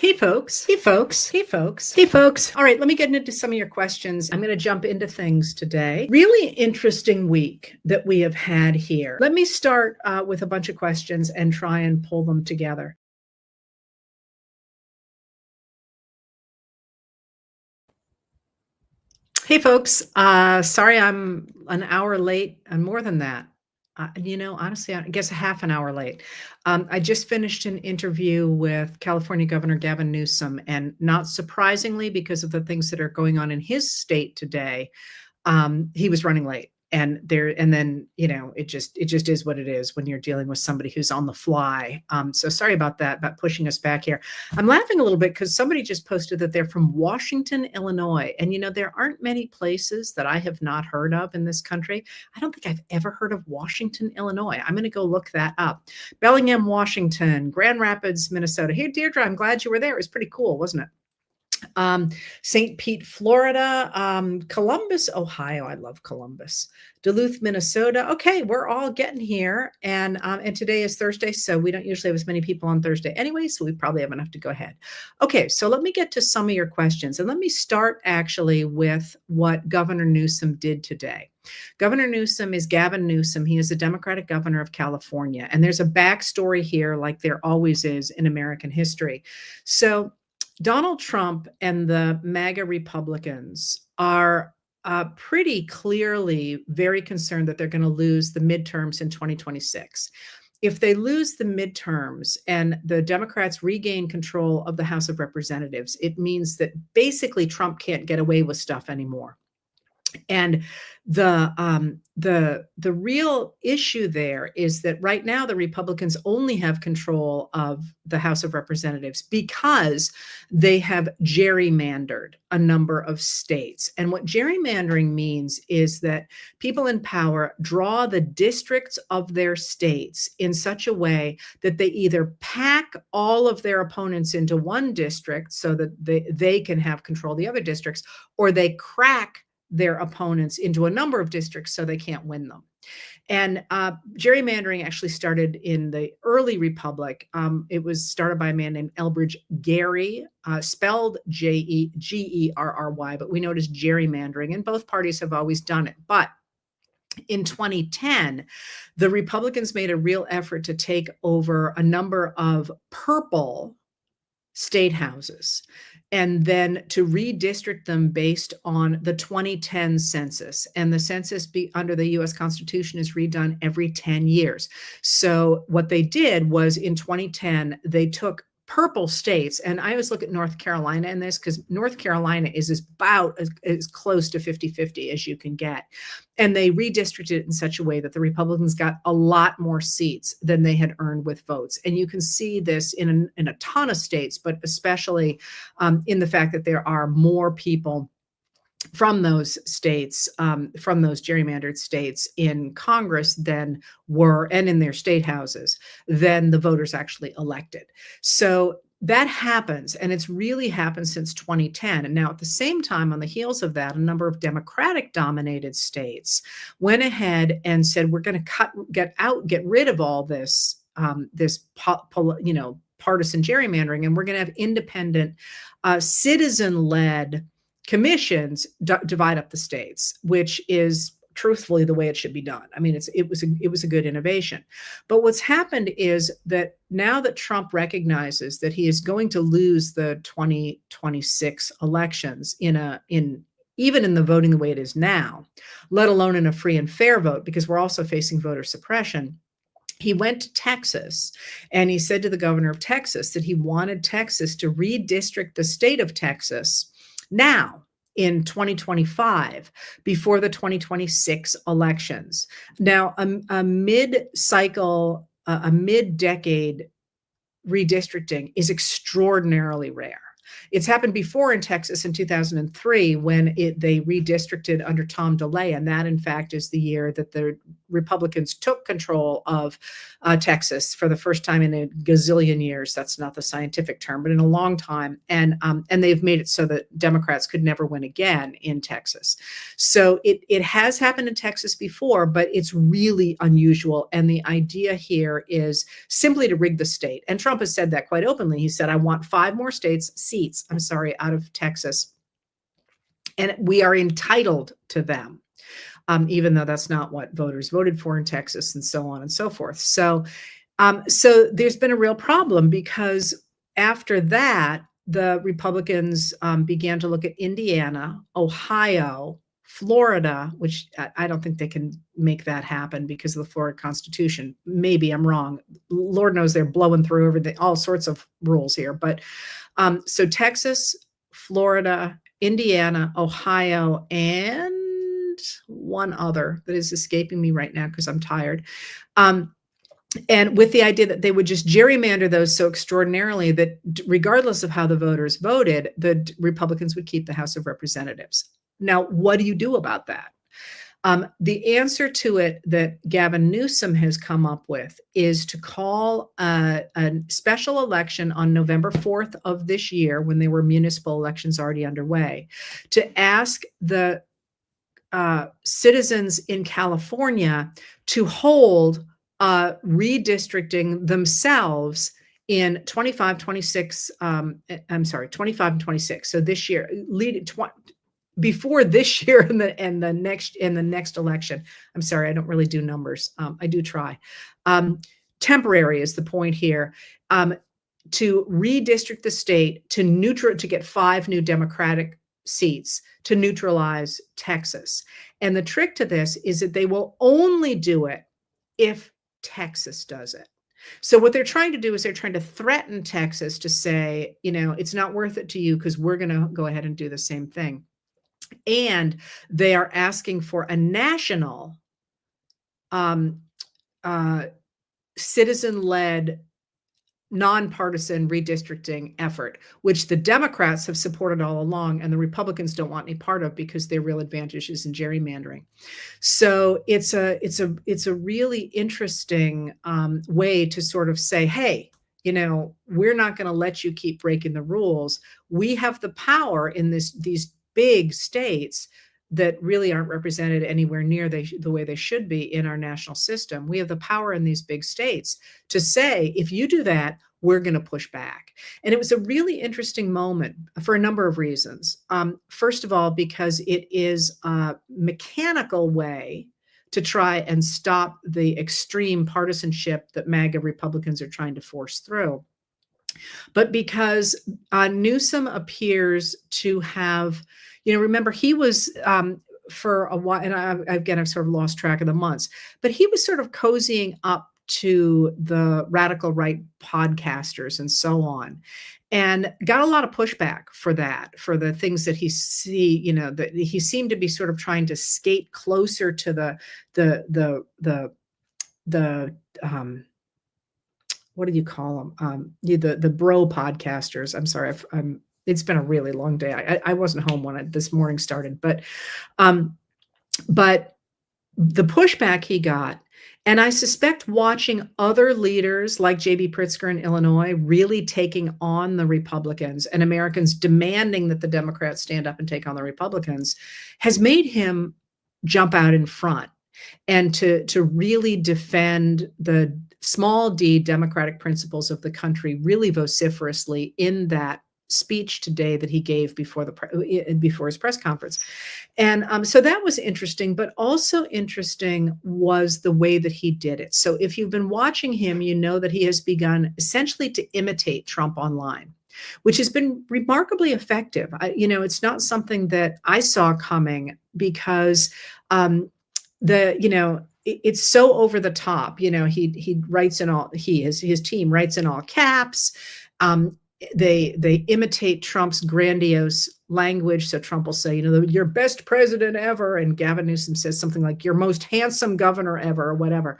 Hey folks, hey folks, hey folks, hey folks. All right, let me get into some of your questions. I'm going to jump into things today. Really interesting week that we have had here. Let me start with a bunch of questions and try and pull them together. Hey folks, sorry I'm an hour late and more than that. Honestly, I guess a half an hour late. I just finished an interview with California Governor Gavin Newsom, and not surprisingly, because of the things that are going on in his state today, he was running late. And then, it just is what it is when you're dealing with somebody who's on the fly. So sorry about that, about pushing us back here. I'm laughing a little bit because somebody just posted that they're from Washington, Illinois. And, there aren't many places that I have not heard of in this country. I don't think I've ever heard of Washington, Illinois. I'm going to go look that up. Bellingham, Washington, Grand Rapids, Minnesota. Hey, Deirdre, I'm glad you were there. It was pretty cool, wasn't it? St. Pete, Florida, Columbus, Ohio. I love Columbus. Duluth, Minnesota. Okay, we're all getting here, and today is Thursday, so we don't usually have as many people on Thursday anyway, so we probably have enough to go ahead. Okay, so let me get to some of your questions, and let me start actually with what Governor Newsom did today. Governor Newsom is Gavin Newsom. He is the Democratic governor of California, and there's a backstory here, like there always is in American history. So Donald Trump and the MAGA Republicans are pretty clearly very concerned that they're going to lose the midterms in 2026. If they lose the midterms and the Democrats regain control of the House of Representatives, it means that basically Trump can't get away with stuff anymore. And the real issue there is that right now the Republicans only have control of the House of Representatives because they have gerrymandered a number of states. And what gerrymandering means is that people in power draw the districts of their states in such a way that they either pack all of their opponents into one district so that they can have control of the other districts, or they crack their opponents into a number of districts so they can't win them. And gerrymandering actually started in the early republic. It was started by a man named Elbridge Gerry, spelled Gerry, but we know it as gerrymandering, and both parties have always done it. But in 2010, the Republicans made a real effort to take over a number of purple state houses and then to redistrict them based on the 2010 census. And the census under the US Constitution is redone every 10 years. So what they did was in 2010, they took purple states, and I always look at North Carolina in this because North Carolina is about as close to 50-50 as you can get. And they redistricted it in such a way that the Republicans got a lot more seats than they had earned with votes. And you can see this in a ton of states, but especially in the fact that there are more people from those states, from those gerrymandered states in Congress than were, and in their state houses, than the voters actually elected. So that happens, and it's really happened since 2010. And now at the same time, on the heels of that, a number of Democratic dominated states went ahead and said, we're going to get rid of all this, partisan gerrymandering, and we're going to have independent, citizen-led commissions divide up the states, which is truthfully the way it should be done. I mean, it was a good innovation. But what's happened is that now that Trump recognizes that he is going to lose the 2026 elections even in the voting the way it is now, let alone in a free and fair vote, because we're also facing voter suppression, he went to Texas and he said to the governor of Texas that he wanted Texas to redistrict the state of Texas now in 2025 before the 2026 elections. Now, a mid-cycle, a mid-decade redistricting is extraordinarily rare. It's happened before in Texas in 2003 when they redistricted under Tom DeLay, and that, in fact, is the year that the Republicans took control of Texas for the first time in a gazillion years. That's not the scientific term, but in a long time, and they've made it so that Democrats could never win again in Texas. So it has happened in Texas before, but it's really unusual. And the idea here is simply to rig the state. And Trump has said that quite openly. He said, I want 5 more seats, out of Texas. And we are entitled to them, even though that's not what voters voted for in Texas, and so on and so forth. So there's been a real problem, because after that, the Republicans began to look at Indiana, Ohio, Florida, which I don't think they can make that happen because of the Florida Constitution. Maybe I'm wrong. Lord knows they're blowing through everything, all sorts of rules here. But so Texas, Florida, Indiana, Ohio, and one other that is escaping me right now because I'm tired. And with the idea that they would just gerrymander those so extraordinarily that regardless of how the voters voted, the Republicans would keep the House of Representatives. Now, what do you do about that? The answer to it that Gavin Newsom has come up with is to call a special election on November 4th of this year, when there were municipal elections already underway, to ask the citizens in California to hold redistricting themselves in 25, 26, 25 and 26. So this year, before this year and the next election. I'm sorry, I don't really do numbers. I do try. Temporary is the point here. To redistrict the state to get 5 new Democratic seats to neutralize Texas. And the trick to this is that they will only do it if Texas does it. So what they're trying to do is they're trying to threaten Texas to say, it's not worth it to you because we're going to go ahead and do the same thing. And they are asking for a national citizen-led, nonpartisan redistricting effort, which the Democrats have supported all along, and the Republicans don't want any part of because their real advantage is in gerrymandering. So it's a really interesting way to sort of say, hey, we're not going to let you keep breaking the rules. We have the power in these big states that really aren't represented anywhere near the way they should be in our national system. We have the power in these big states to say, if you do that, we're going to push back. And it was a really interesting moment for a number of reasons. First of all, because it is a mechanical way to try and stop the extreme partisanship that MAGA Republicans are trying to force through. But because Newsom appears to have, remember, he was for a while, and I've sort of lost track of the months, but he was sort of cozying up to the radical right podcasters and so on, and got a lot of pushback for that, for the things that that he seemed to be sort of trying to skate closer to the what do you call them? The bro podcasters. I'm sorry. It's been a really long day. I wasn't home when this morning started, but the pushback he got, and I suspect watching other leaders like J.B. Pritzker in Illinois really taking on the Republicans, and Americans demanding that the Democrats stand up and take on the Republicans, has made him jump out in front and to really defend the small d democratic principles of the country really vociferously in that speech today that he gave before his press conference. And so that was interesting, but also interesting was the way that he did it. So if you've been watching him, you know that he has begun essentially to imitate Trump online, which has been remarkably effective. It's not something that I saw coming, because it's so over the top. He writes in all, his team writes in all caps. They imitate Trump's grandiose language. So Trump will say, your best president ever. And Gavin Newsom says something like, your most handsome governor ever, or whatever.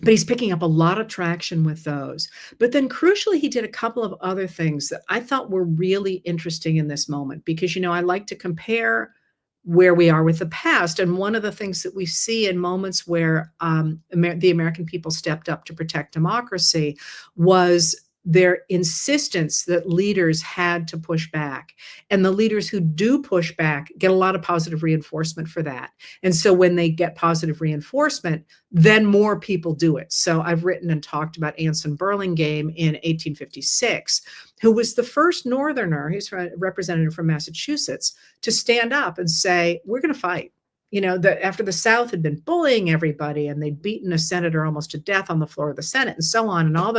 but he's picking up a lot of traction with those. But then crucially, he did a couple of other things that I thought were really interesting in this moment because, I like to compare where we are with the past. And one of the things that we see in moments where the American people stepped up to protect democracy was their insistence that leaders had to push back. And the leaders who do push back get a lot of positive reinforcement for that. And so when they get positive reinforcement, then more people do it. So I've written and talked about Anson Burlingame in 1856, who was the first Northerner, he's a representative from Massachusetts, to stand up and say, we're going to fight. After the South had been bullying everybody and they'd beaten a senator almost to death on the floor of the Senate and so on, and all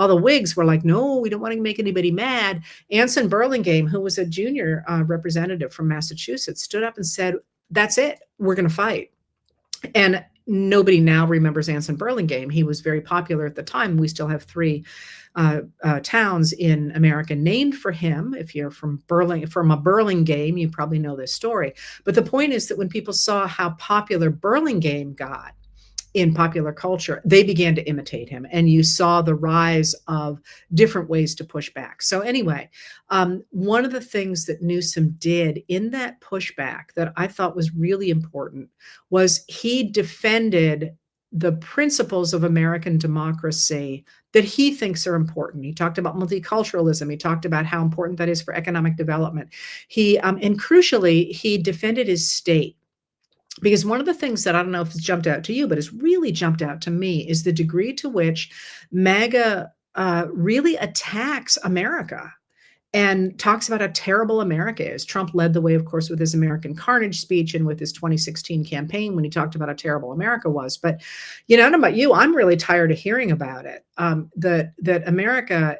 the Whigs were like, no, we don't want to make anybody mad. Anson Burlingame, who was a junior representative from Massachusetts, stood up and said, that's it, we're going to fight. And nobody now remembers Anson Burlingame. He was very popular at the time. We still have three towns in America named for him. If you're from a Burlingame, you probably know this story. But the point is that when people saw how popular Burlingame got in popular culture, they began to imitate him. And you saw the rise of different ways to push back. So anyway, one of the things that Newsom did in that pushback that I thought was really important was he defended the principles of American democracy that he thinks are important. He talked about multiculturalism. He talked about how important that is for economic development. And crucially, he defended his state. Because one of the things that I don't know if it's jumped out to you, but it's really jumped out to me is the degree to which MAGA really attacks America and talks about how terrible America is. Trump led the way, of course, with his American Carnage speech and with his 2016 campaign when he talked about how terrible America was. But, I don't know about you, I'm really tired of hearing about it. That America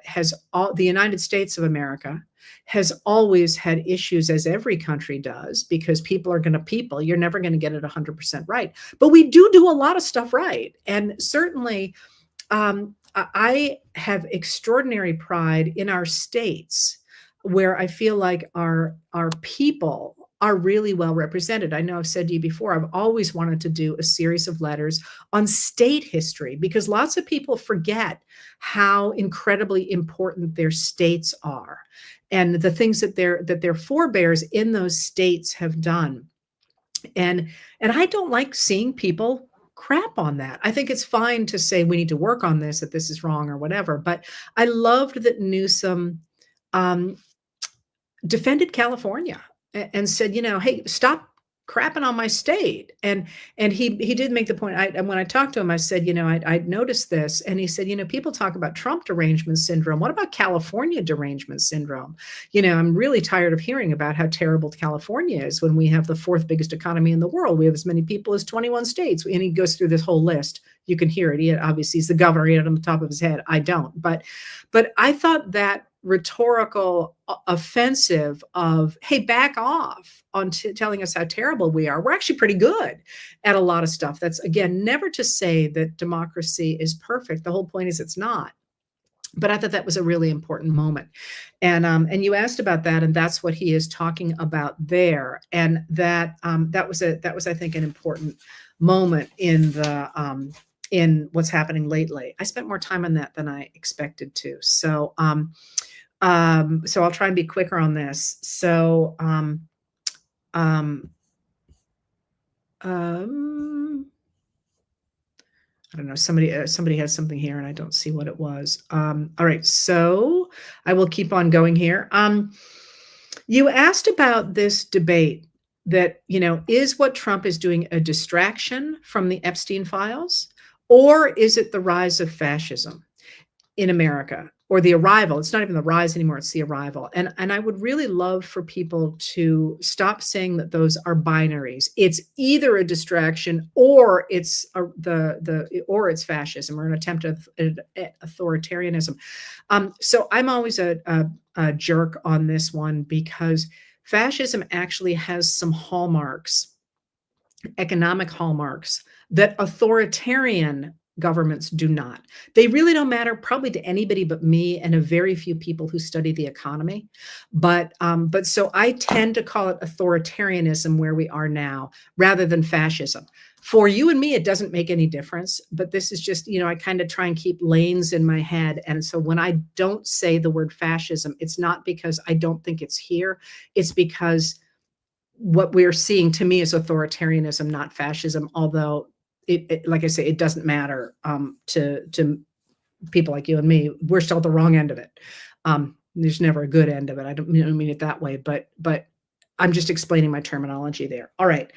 the United States of America has always had issues, as every country does, because people are going to people. You're never going to get it 100% right. But we do a lot of stuff right. And certainly, I have extraordinary pride in our states where I feel like our people are really well represented. I know I've said to you before, I've always wanted to do a series of letters on state history because lots of people forget how incredibly important their states are and the things that their forebears in those states have done. And I don't like seeing people crap on that. I think it's fine to say we need to work on this, that this is wrong or whatever. But I loved that Newsom defended California and said, hey, stop crapping on my state. And he did make the point. When I talked to him, I said, I noticed this. And he said, people talk about Trump derangement syndrome. What about California derangement syndrome? I'm really tired of hearing about how terrible California is when we have the fourth biggest economy in the world. We have as many people as 21 states. And he goes through this whole list. You can hear it. Obviously, he's the governor. He had it on the top of his head. I don't. But I thought that rhetorical offensive of, hey, back off on telling us how terrible we are. We're actually pretty good at a lot of stuff. That's, again, never to say that democracy is perfect. The whole point is it's not. But I thought that was a really important moment. And you asked about that, and that's what he is talking about there. And that was I think an important moment in the in what's happening lately. I spent more time on that than I expected to. So I'll try and be quicker on this. So I don't know, somebody has something here and I don't see what it was. All right, so I will keep on going here. You asked about this debate that, is what Trump is doing a distraction from the Epstein files, or is it the rise of fascism in America, or the arrival? It's not even the rise anymore, it's the arrival. And I would really love for people to stop saying that those are binaries. It's either a distraction or it's or it's fascism or an attempt at authoritarianism. So I'm always a jerk on this one because fascism actually has some hallmarks, economic hallmarks, that authoritarian governments do not. They really don't matter probably to anybody but me and a very few people who study the economy. But so I tend to call it authoritarianism where we are now rather than fascism. For you and me, it doesn't make any difference. But this is just, I kind of try and keep lanes in my head. And so when I don't say the word fascism, it's not because I don't think it's here. It's because what we're seeing to me is authoritarianism, not fascism, although like I say, it doesn't matter to people like you and me. We're still at the wrong end of it. There's never a good end of it. I don't mean it that way, but I'm just explaining my terminology there. All right.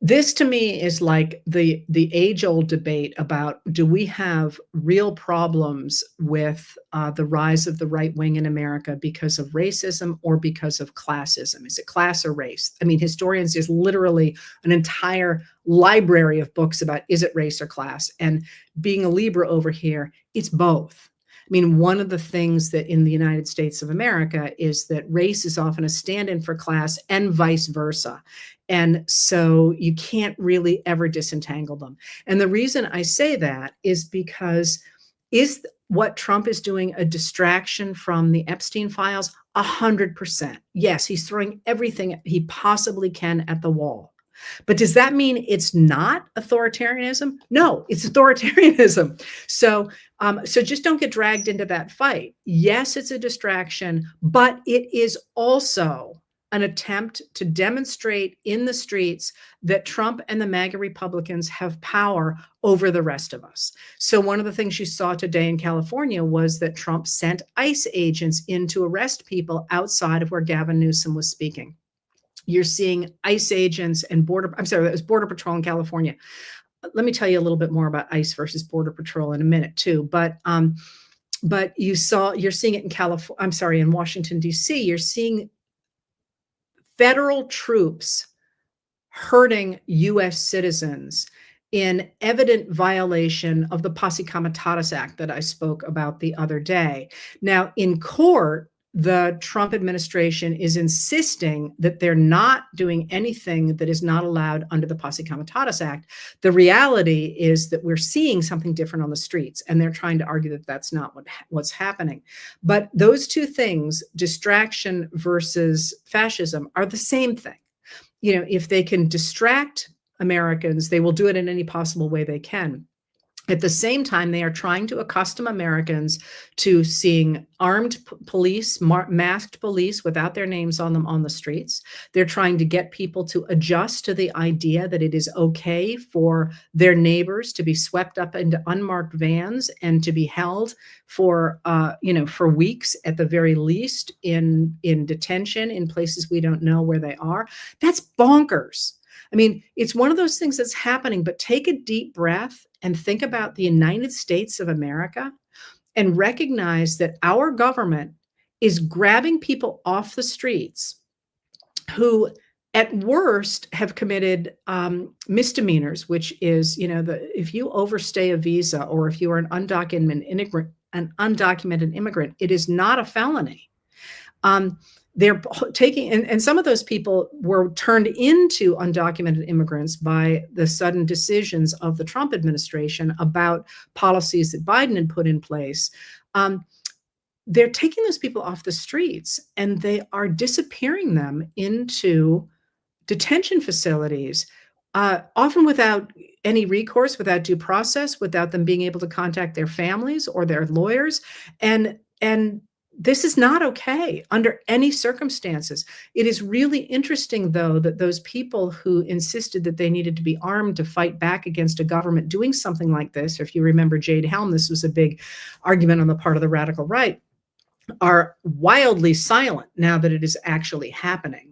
This to me is like the age-old debate about, do we have real problems with the rise of the right wing in America because of racism or because of classism? Is it class or race? I mean, historians, there's literally an entire library of books about, is it race or class? And being a Libra over here, it's both. I mean, one of the things that in the United States of America is that race is often a stand-in for class and vice versa. And so you can't really ever disentangle them. And the reason I say that is because is what Trump is doing a distraction from the Epstein files? 100%. Yes, he's throwing everything he possibly can at the wall. But does that mean it's not authoritarianism? No, it's authoritarianism. So just don't get dragged into that fight. Yes, it's a distraction, but it is also an attempt to demonstrate in the streets that Trump and the MAGA Republicans have power over the rest of us. So one of the things you saw today in California was that Trump sent ICE agents in to arrest people outside of where Gavin Newsom was speaking. You're seeing ICE agents and it was Border Patrol in California. Let me tell you a little bit more about ICE versus Border Patrol in a minute too. But you're seeing it in Washington, D.C. You're seeing federal troops hurting U.S. citizens in evident violation of the Posse Comitatus Act that I spoke about the other day. Now, in court, the Trump administration is insisting that they're not doing anything that is not allowed under the Posse Comitatus Act. The reality is that we're seeing something different on the streets, and they're trying to argue that that's not what's happening. But those two things, distraction versus fascism, are the same thing. If they can distract Americans, they will do it in any possible way they can. At the same time, they are trying to accustom Americans to seeing armed police, masked police without their names on them on the streets. They're trying to get people to adjust to the idea that it is okay for their neighbors to be swept up into unmarked vans and to be held for weeks at the very least in detention in places we don't know where they are. That's bonkers. I mean, it's one of those things that's happening, but take a deep breath and think about the United States of America and recognize that our government is grabbing people off the streets who at worst have committed misdemeanors, which is, if you overstay a visa or if you are an undocumented immigrant, it is not a felony. They're taking, and some of those people were turned into undocumented immigrants by the sudden decisions of the Trump administration about policies that Biden had put in place. They're taking those people off the streets and they are disappearing them into detention facilities, often without any recourse, without due process, without them being able to contact their families or their lawyers. And this is not okay under any circumstances. It is really interesting, though, that those people who insisted that they needed to be armed to fight back against a government doing something like this, or if you remember Jade Helm, this was a big argument on the part of the radical right, are wildly silent now that it is actually happening.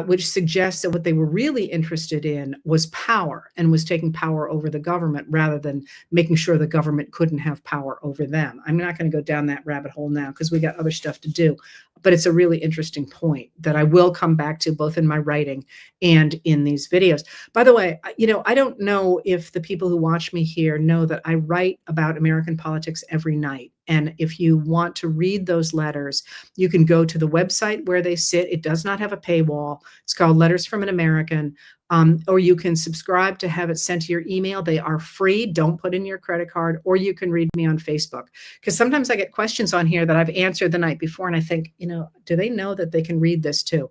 Which suggests that what they were really interested in was power and was taking power over the government rather than making sure the government couldn't have power over them. I'm not going to go down that rabbit hole now because we got other stuff to do, but it's a really interesting point that I will come back to both in my writing and in these videos. By the way, I don't know if the people who watch me here know that I write about American politics every night. And if you want to read those letters, you can go to the website where they sit. It does not have a paywall. It's called Letters from an American. Or you can subscribe to have it sent to your email. They are free. Don't put in your credit card, or you can read me on Facebook. Because sometimes I get questions on here that I've answered the night before, and I think, do they know that they can read this too?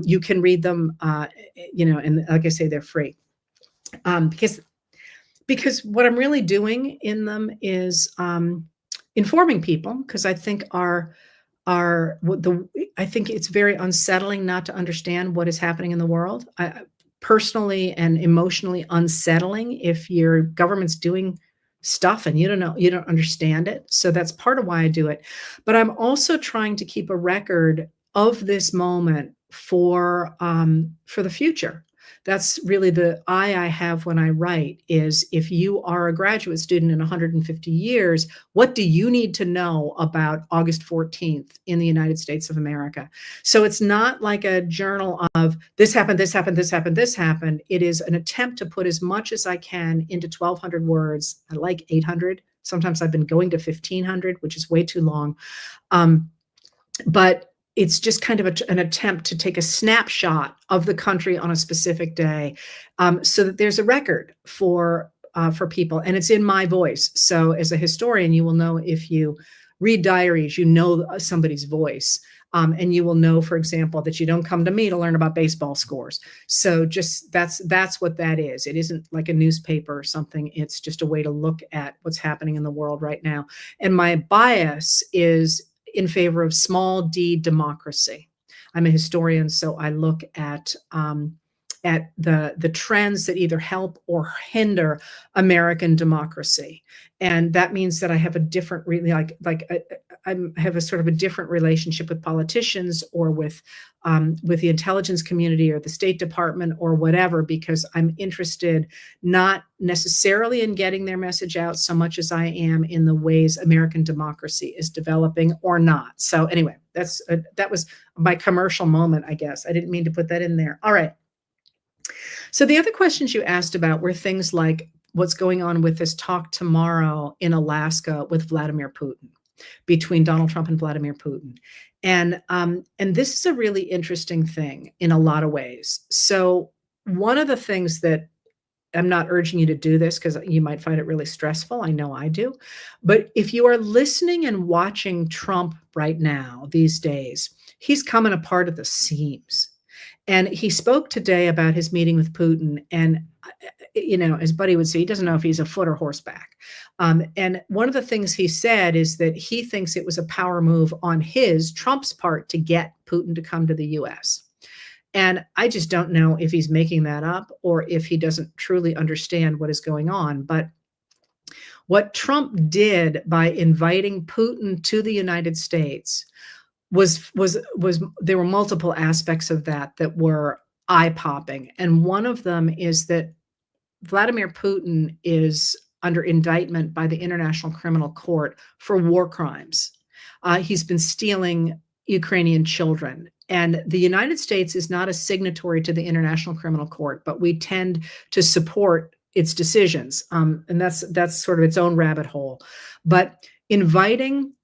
You can read them, and like I say, they're free. Because what I'm really doing in them is informing people, because I think I think it's very unsettling not to understand what is happening in the world. Personally and emotionally unsettling if your government's doing stuff and you don't understand it. So that's part of why I do it. But I'm also trying to keep a record of this moment for the future. That's really the eye I have when I write, is if you are a graduate student in 150 years, what do you need to know about August 14th in the United States of America? So it's not like a journal of this happened, this happened, this happened, this happened. It is an attempt to put as much as I can into 1,200 words. I like 800. Sometimes I've been going to 1,500, which is way too long. But it's just kind of an attempt to take a snapshot of the country on a specific day, so that there's a record for people, and it's in my voice. So as a historian, you will know, if you read diaries, you know somebody's voice, and you will know, for example, that you don't come to me to learn about baseball scores. So just that's what that is. It isn't like a newspaper or something. It's just a way to look at what's happening in the world right now. And my bias is in favor of small d democracy. I'm a historian, so I look at the trends that either help or hinder American democracy, and that means that I have a different, really, I have a sort of a different relationship with politicians, or with the intelligence community or the State Department or whatever, because I'm interested not necessarily in getting their message out so much as I am in the ways American democracy is developing or not. So anyway, that was my commercial moment, I guess. I didn't mean to put that in there. All right. So the other questions you asked about were things like what's going on with this talk tomorrow in Alaska with Vladimir Putin, between Donald Trump and Vladimir Putin. And this is a really interesting thing in a lot of ways. So one of the things that, I'm not urging you to do this because you might find it really stressful. I know I do. But if you are listening and watching Trump right now, these days, he's coming apart at the seams. And he spoke today about his meeting with Putin. And, as Buddy would say, he doesn't know if he's a foot or horseback. And one of the things he said is that he thinks it was a power move on Trump's part, to get Putin to come to the US. And I just don't know if he's making that up or if he doesn't truly understand what is going on. But what Trump did by inviting Putin to the United States was there were multiple aspects of that were eye-popping. And one of them is that Vladimir Putin is under indictment by the International Criminal Court for war crimes. He's been stealing Ukrainian children. And the United States is not a signatory to the International Criminal Court, but we tend to support its decisions. And that's sort of its own rabbit hole. But inviting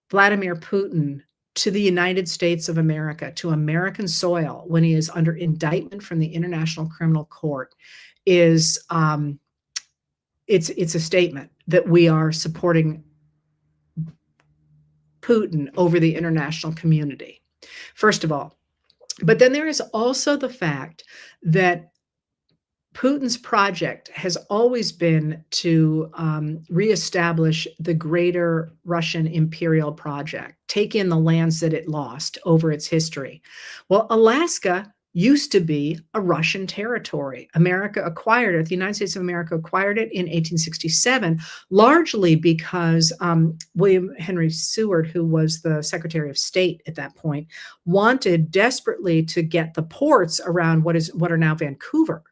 Vladimir Putin to the United States of America, to American soil, when he is under indictment from the International Criminal Court, is it's a statement that we are supporting Putin over the international community, first of all. But then there is also the fact that Putin's project has always been to reestablish the greater Russian imperial project, take in the lands that it lost over its history. Well, Alaska used to be a Russian territory. America acquired it. The United States of America acquired it in 1867, largely because William Henry Seward, who was the Secretary of State at that point, wanted desperately to get the ports around what are now Vancouver.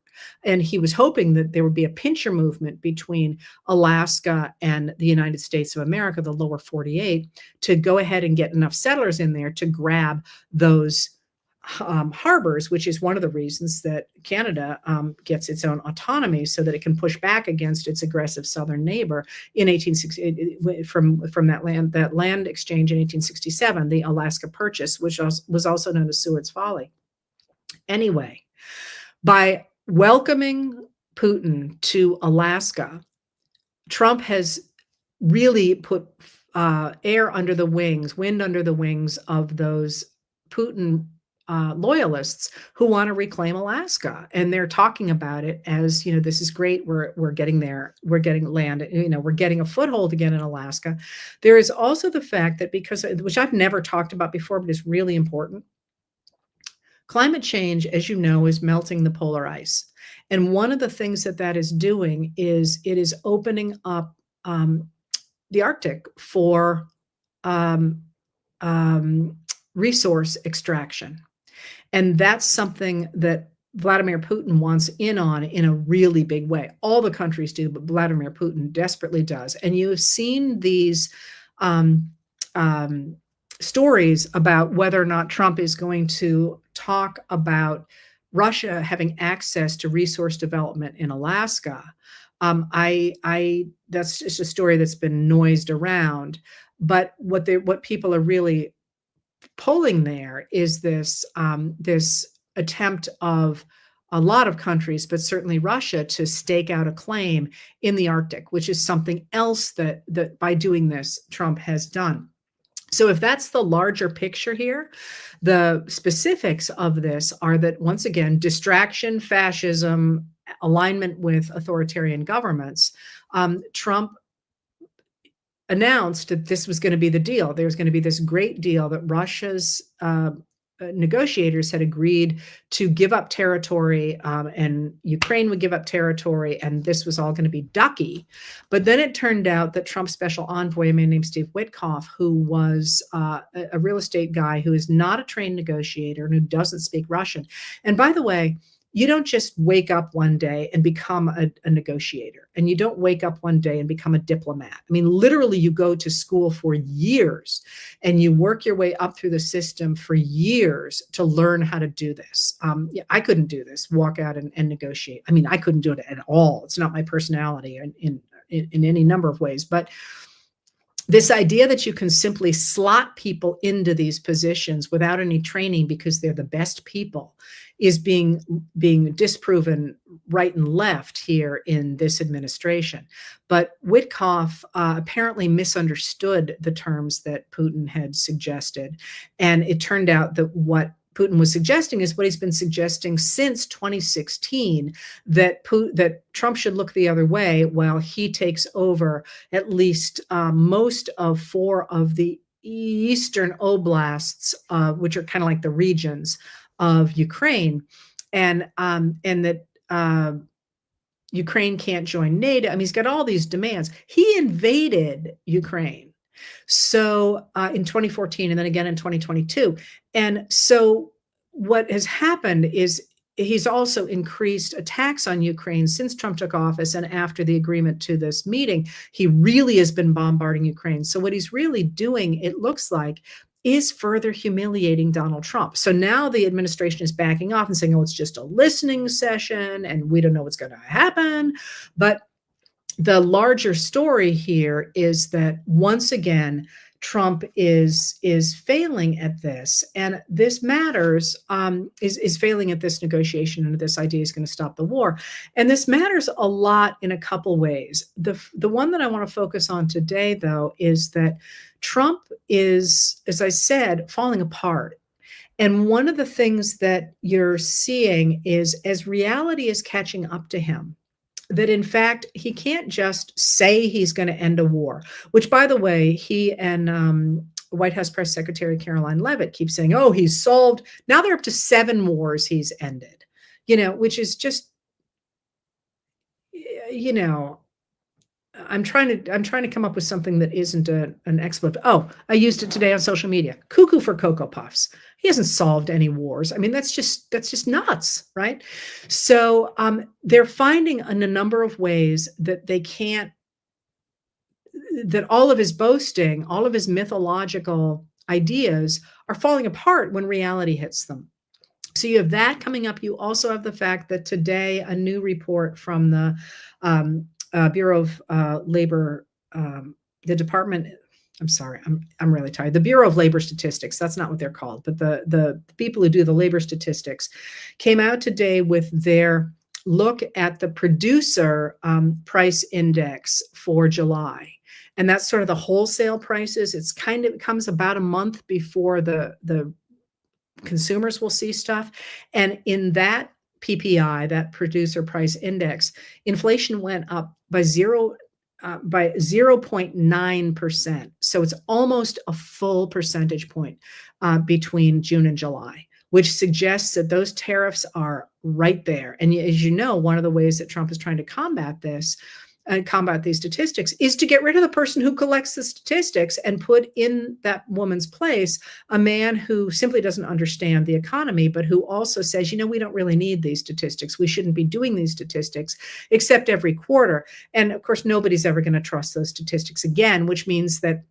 And he was hoping that there would be a pincher movement between Alaska and the United States of America, the lower 48, to go ahead and get enough settlers in there to grab those harbors, which is one of the reasons that Canada gets its own autonomy so that it can push back against its aggressive southern neighbor in 1860 from that land exchange in 1867, the Alaska Purchase, which was also known as Seward's Folly. Anyway, by welcoming Putin to Alaska, Trump has really put wind under the wings of those Putin loyalists who want to reclaim Alaska, and they're talking about it as, this is great. We're getting there. We're getting land. We're getting a foothold again in Alaska. There is also the fact that which I've never talked about before, but is really important. Climate change, as you know, is melting the polar ice, and one of the things that is doing is it is opening up the Arctic for resource extraction. And that's something that Vladimir Putin wants in on in a really big way. All the countries do, but Vladimir Putin desperately does. And you have seen these stories about whether or not Trump is going to talk about Russia having access to resource development in Alaska. That's just a story that's been noised around. But what people are really pulling there is this attempt of a lot of countries, but certainly Russia, to stake out a claim in the Arctic, which is something else that by doing this, Trump has done. So if that's the larger picture here, the specifics of this are that, once again, distraction, fascism, alignment with authoritarian governments. Trump announced that this was going to be the deal. There's going to be this great deal that Russia's negotiators had agreed to give up territory, and Ukraine would give up territory, and this was all going to be ducky. But then it turned out that Trump's special envoy, a man named Steve Witkoff, who was a real estate guy who is not a trained negotiator and who doesn't speak Russian. And by the way, you don't just wake up one day and become a negotiator, and you don't wake up one day and become a diplomat. I mean, literally, you go to school for years and you work your way up through the system for years to learn how to do this. I couldn't do this, walk out and negotiate. I mean, I couldn't do it at all. It's not my personality in any number of ways. But this idea that you can simply slot people into these positions without any training because they're the best people is being disproven right and left here in this administration. But Witkoff apparently misunderstood the terms that Putin had suggested. And it turned out that what Putin was suggesting is what he's been suggesting since 2016, that Trump should look the other way while he takes over at least most of 4 of the eastern oblasts, which are kind of like the regions of Ukraine, and that Ukraine can't join NATO. I mean, he's got all these demands. He invaded Ukraine. So in 2014 and then again in 2022. And so what has happened is he's also increased attacks on Ukraine since Trump took office, and after the agreement to this meeting, he really has been bombarding Ukraine. So what he's really doing, it looks like, is further humiliating Donald Trump. So now the administration is backing off and saying, oh, it's just a listening session and we don't know what's going to happen. But the larger story here is that, once again, Trump is failing at this, and this matters, is failing at this negotiation, and this idea is going to stop the war. And this matters a lot in a couple ways. The one that I want to focus on today, though, is that Trump is, as I said, falling apart. And one of the things that you're seeing is, as reality is catching up to him, that in fact, he can't just say he's going to end a war, which, by the way, he and White House Press Secretary Caroline Leavitt keep saying, oh, he's solved. Now they're up to 7 wars he's ended, which is just, I'm trying to come up with something that isn't an expletive. Oh, I used it today on social media. Cuckoo for Cocoa Puffs. He hasn't solved any wars. I mean, that's just nuts, right? So they're finding in a number of ways that they can't, that all of his boasting, all of his mythological ideas are falling apart when reality hits them. So you have that coming up. You also have the fact that today a new report from the Bureau of Labor, the Department. I'm sorry, I'm really tired. The Bureau of Labor Statistics. That's not what they're called, but the people who do the labor statistics came out today with their look at the producer price index for July. And that's sort of the wholesale prices. It comes about a month before the consumers will see stuff. And in that PPI, that producer price index, inflation went up by 0.9%. So it's almost a full percentage point between June and July, which suggests that those tariffs are right there. And as you know, one of the ways that Trump is trying to combat this and combat these statistics is to get rid of the person who collects the statistics and put in that woman's place a man who simply doesn't understand the economy, but who also says, we don't really need these statistics. We shouldn't be doing these statistics except every quarter. And of course, nobody's ever going to trust those statistics again, which means that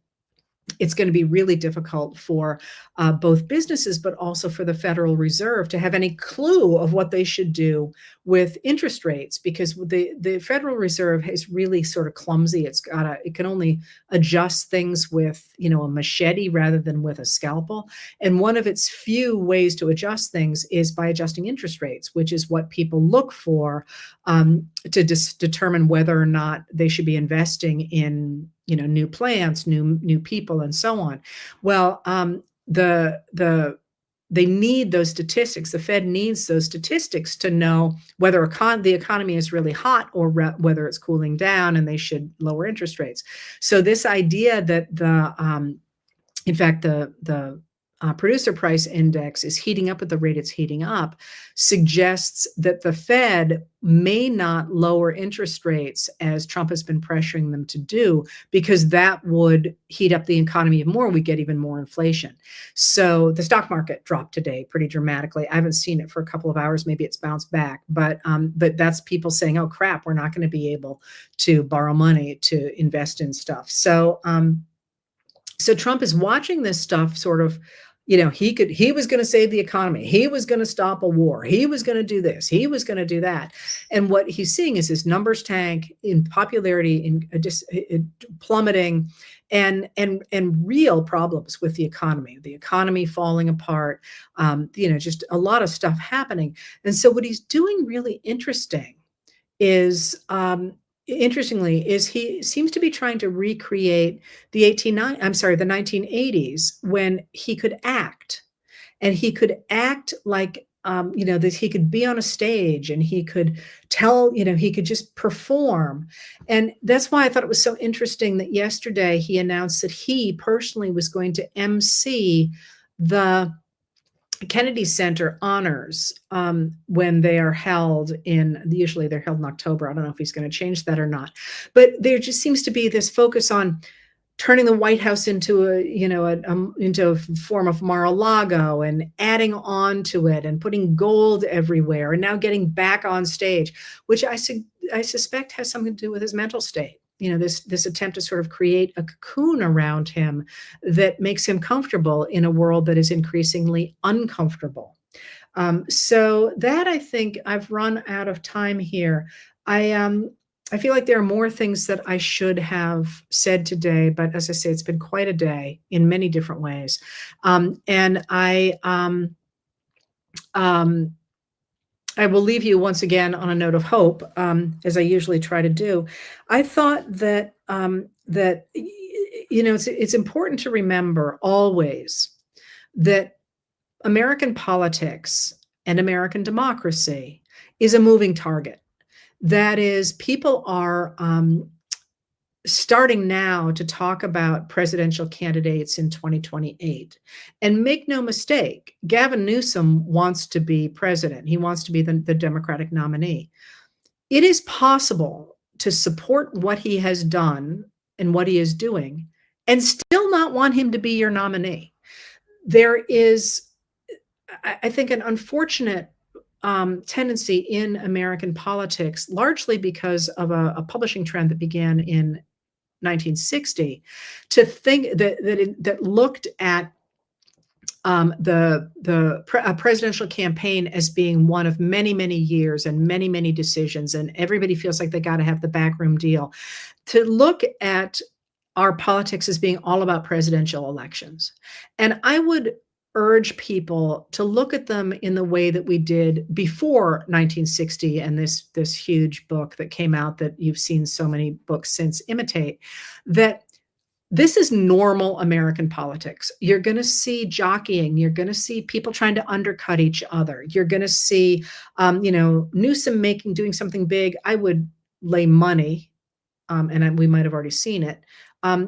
it's going to be really difficult for both businesses, but also for the Federal Reserve to have any clue of what they should do with interest rates, because the Federal Reserve is really sort of clumsy. It can only adjust things with, a machete rather than with a scalpel. And one of its few ways to adjust things is by adjusting interest rates, which is what people look for to determine whether or not they should be investing in new plants, new people, and so on. Well, they need those statistics. The Fed needs those statistics to know whether the economy is really hot or whether it's cooling down, and they should lower interest rates. So this idea that in fact, the producer price index is heating up at the rate it's heating up suggests that the Fed may not lower interest rates as Trump has been pressuring them to do, because that would heat up the economy even more. We get even more inflation. So the stock market dropped today pretty dramatically. I haven't seen it for a couple of hours. Maybe it's bounced back, but that's people saying, "Oh crap, we're not going to be able to borrow money to invest in stuff." So Trump is watching this stuff sort of. He was going to save the economy. He was going to stop a war. He was going to do this. He was going to do that. And what he's seeing is his numbers tank in popularity, in plummeting, and real problems with the economy falling apart. Just a lot of stuff happening. And so what he's doing really interestingly is he seems to be trying to recreate the 1980s, when he could act, and he could act like that he could be on a stage, and he could he could just perform. And that's why I thought it was so interesting that yesterday he announced that he personally was going to MC the Kennedy Center honors when they are held usually they're held in October. I don't know if he's going to change that or not, but there just seems to be this focus on turning the White House into into a form of Mar-a-Lago, and adding on to it, and putting gold everywhere, and now getting back on stage, which I suspect has something to do with his mental state. This attempt to sort of create a cocoon around him that makes him comfortable in a world that is increasingly uncomfortable. So that, I think I've run out of time here. I feel like there are more things that I should have said today, but as I say, it's been quite a day in many different ways. And I will leave you once again on a note of hope, as I usually try to do. I thought that it's important to remember always that American politics and American democracy is a moving target. That is, people are starting now to talk about presidential candidates in 2028. And make no mistake, Gavin Newsom wants to be president. He wants to be the Democratic nominee. It is possible to support what he has done and what he is doing and still not want him to be your nominee. There is, I think, an unfortunate tendency in American politics, largely because of a publishing trend that began in 1960, to think that looked at a presidential campaign as being one of many, many years and many, many decisions, and everybody feels like they got to have the backroom deal. To look at our politics as being all about presidential elections, and I would urge people to look at them in the way that we did before 1960 and this huge book that came out that you've seen so many books since imitate, that this is normal American politics. You're going to see jockeying. You're going to see people trying to undercut each other. You're going to see, Newsom doing something big. I would lay money, we might have already seen it.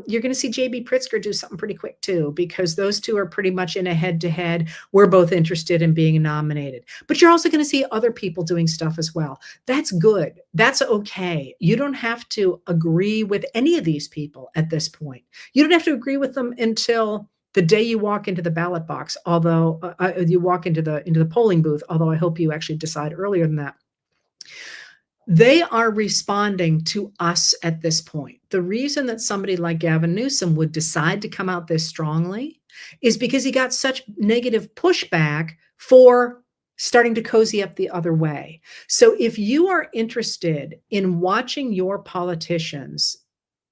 You're going to see J.B. Pritzker do something pretty quick too, because those two are pretty much in a head-to-head. We're both interested in being nominated. But you're also going to see other people doing stuff as well. That's good. That's okay. You don't have to agree with any of these people at this point. You don't have to agree with them until the day you walk into the ballot box, although you walk into the polling booth, although I hope you actually decide earlier than that. They are responding to us at this point. The reason that somebody like Gavin Newsom would decide to come out this strongly is because he got such negative pushback for starting to cozy up the other way. So if you are interested in watching your politicians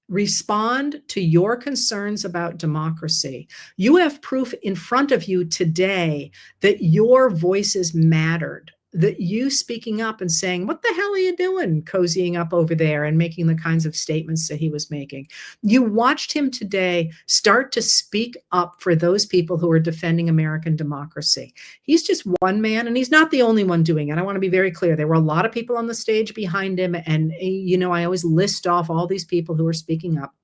respond to your concerns about democracy, you have proof in front of you today that your voices mattered, that you speaking up and saying, what the hell are you doing cozying up over there, and making the kinds of statements that he was making. You watched him today start to speak up for those people who are defending American democracy. He's just one man, and he's not the only one doing it. I want to be very clear. There were a lot of people on the stage behind him, and I always list off all these people who are speaking up.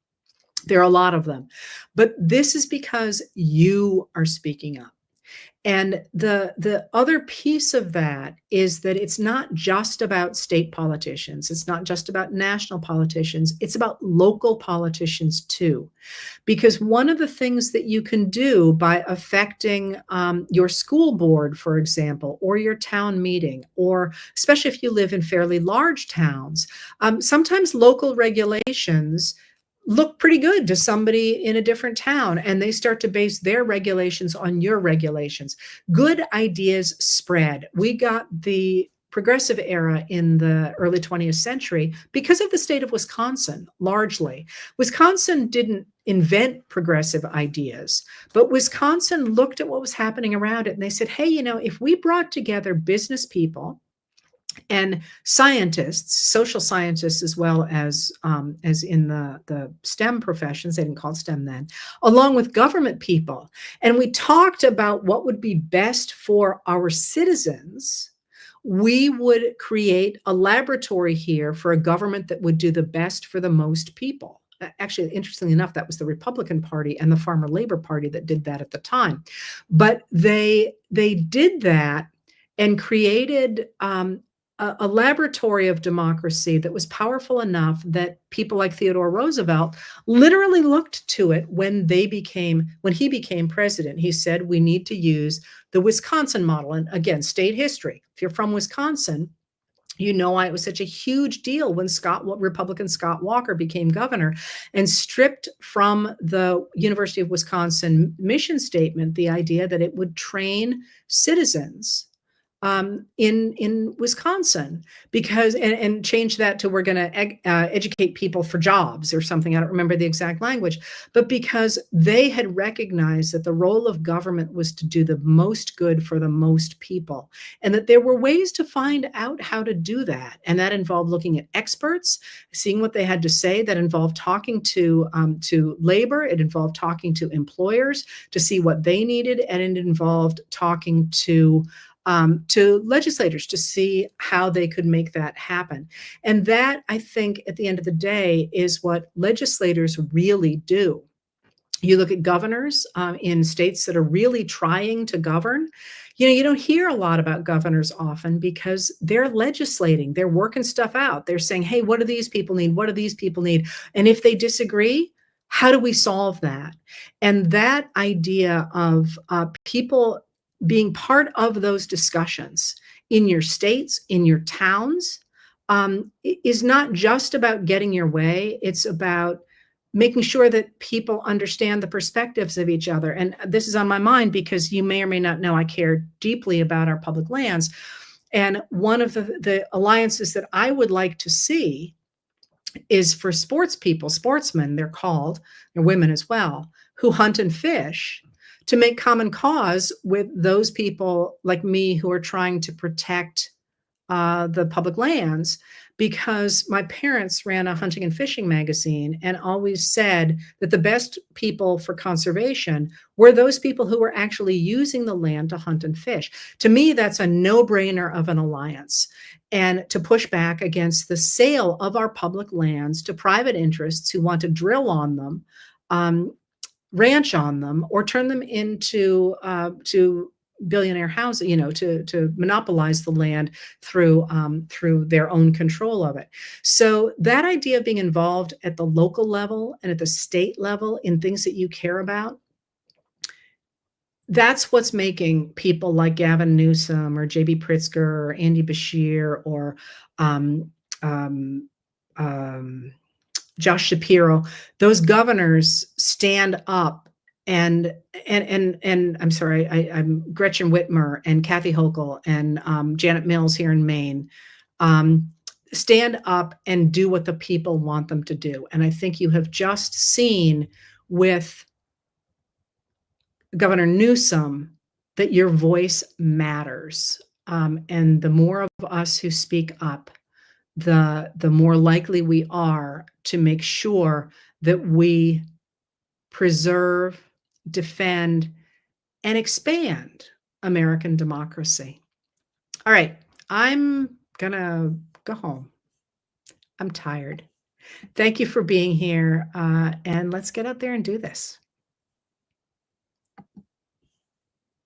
There are a lot of them, but this is because you are speaking up. And the other piece of that is that it's not just about state politicians. It's not just about national politicians. It's about local politicians too. Because one of the things that you can do by affecting your school board, for example, or your town meeting, or especially if you live in fairly large towns, sometimes local regulations look pretty good to somebody in a different town, and they start to base their regulations on your regulations. Good ideas spread. We got the progressive era in the early 20th century because of the state of Wisconsin, largely. Wisconsin didn't invent progressive ideas, but Wisconsin looked at what was happening around it, and they said, hey, if we brought together business people and scientists, social scientists, as well as in the STEM professions, they didn't call it STEM then, along with government people. And we talked about what would be best for our citizens. We would create a laboratory here for a government that would do the best for the most people. Actually, interestingly enough, that was the Republican Party and the Farmer Labor Party that did that at the time. But they did that and created a laboratory of democracy that was powerful enough that people like Theodore Roosevelt literally looked to it when he became president. He said, we need to use the Wisconsin model. And again, state history. If you're from Wisconsin, why it was such a huge deal when Republican Scott Walker became governor and stripped from the University of Wisconsin mission statement the idea that it would train citizens in Wisconsin, because and change that to we're going to educate people for jobs or something. I don't remember the exact language, but because they had recognized that the role of government was to do the most good for the most people, and that there were ways to find out how to do that. And that involved looking at experts, seeing what they had to say. That involved talking to labor. It involved talking to employers to see what they needed, and it involved talking to legislators to see how they could make that happen. And that, I think, at the end of the day, is what legislators really do. You look at governors in states that are really trying to govern. You don't hear a lot about governors often because they're legislating. They're working stuff out. They're saying, hey, what do these people need? What do these people need? And if they disagree, how do we solve that? And that idea of people being part of those discussions in your states, in your towns, is not just about getting your way. It's about making sure that people understand the perspectives of each other. And this is on my mind because you may or may not know I care deeply about our public lands. And one of the alliances that I would like to see is for sports people, sportsmen, they're called, they're women as well, who hunt and fish, to make common cause with those people like me who are trying to protect the public lands, because my parents ran a hunting and fishing magazine and always said that the best people for conservation were those people who were actually using the land to hunt and fish. To me, that's a no-brainer of an alliance. And to push back against the sale of our public lands to private interests who want to drill on them, um, ranch on them, or turn them into to billionaire housing, to monopolize the land through their own control of it. So that idea of being involved at the local level and at the state level in things that you care about, that's what's making people like Gavin Newsom or JB Pritzker or Andy Bashir or um, um, um, Josh Shapiro, those governors stand up and I'm sorry, I'm Gretchen Whitmer and Kathy Hochul and Janet Mills here in Maine, um, stand up and do what the people want them to do. And I think you have just seen with Governor Newsom that your voice matters. And the more of us who speak up, the more likely we are to make sure that we preserve, defend, and expand American democracy. All right, I'm gonna go home. I'm tired. Thank you for being here, and let's get out there and do this.